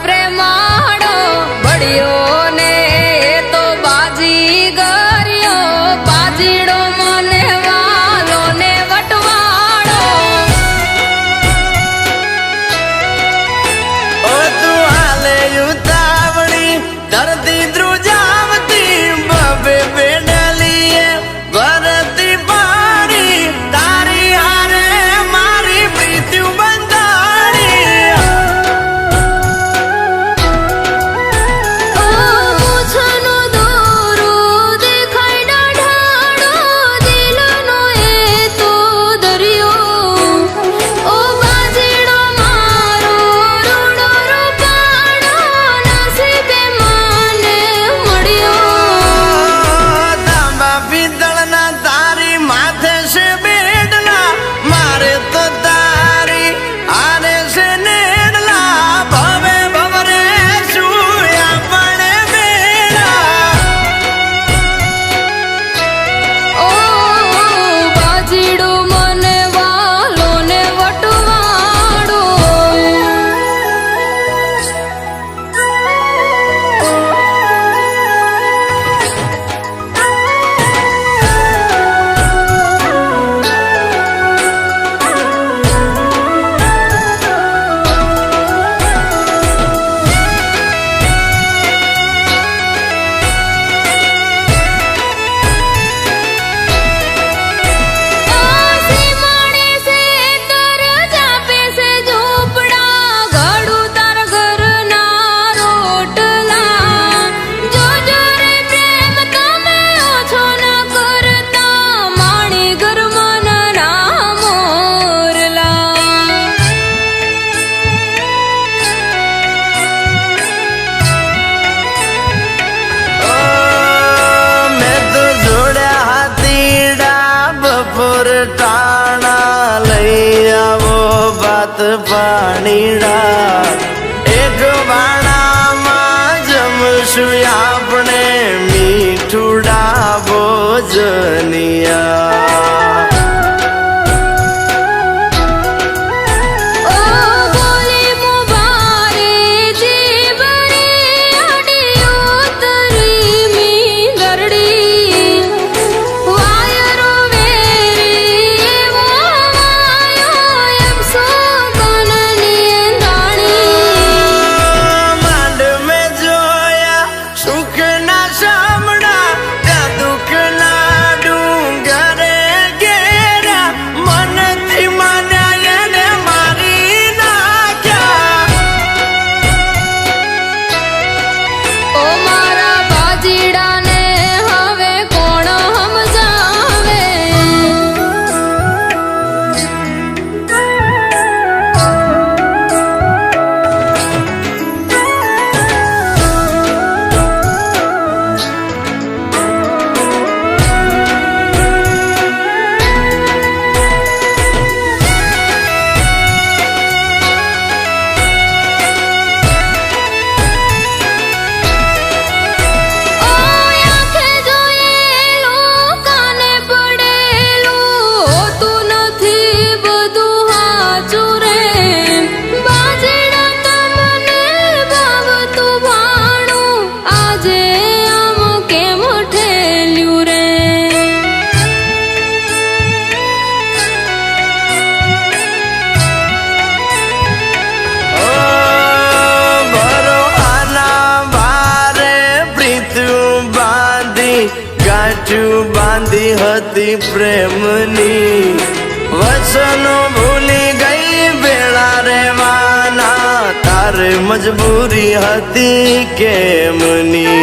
પ્રેમાડો બળ્યો ને તો બાજી ગર્યો બાજીડો મને વાલો ને વટવાડો ઓ તું હાલે ઉતાવળી ધરતી ધ્રુજાવતી બબે બેડલીએ ભરતી પાણી તારી હારે મારી પ્રીત્યું બંધાણી પૂછનો દોરો દેખાય ડાઢાડો દિલનો એ તો દરિયો ઓ બાજીડો મારો રૂડો રૂપાડો નસીબે મને મળ્યો તાંબા પિત્તળના તારી માથે છે બેડલા મારે તો તારી આરે છે નેડલા ભવે ભવરે સુયા પણ બેડા ઓ બાજીડો મને વાલો ને વટવાડો સીમાડે સે દરજા પે સે ઝૂંપડા ઘડું તાર ઘરના રોટલા જોજો રે પ્રેમ તમે ઓછો ન કરતા માણી ઘરમાં ના મોરલા મેં તો જોડ્યા હાથીડા બપોર ટાણા લઈ આવો ભાત પાણીડા એક વાણામાં જમશું આપણે મીઠુડા ભોજનિયા ઓ બોલી મુબારે જીવરે અડિયો તરી મી ગરડી વાયરો વેરી એવો વાયો એમ સોગનની દાણી માંડ મેં જોયા સુખના સામડા ત્યાં દુઃખના ડુંગરે ઘેરા મનથી માન્યા એને મારી નાખ્યા ઓ મારા બાજીડાને હવે કોણ સમજાવે ઓ આંખે જોયેલું કાને પડેલું હોતું નથી બધું હાચું રે બાજીડા તમને ભાવતું ભાણું આજે આમ કેમ ઠેલ્યું રે ઓ ભરો આના ભારે પ્રીત્યું બાંધી ગાંઠ્યું બાંધી હતી પ્રેમની વચનો ભૂલી ગઈ ભેળા રહેવાના તારે મજબૂરી હતી કેમની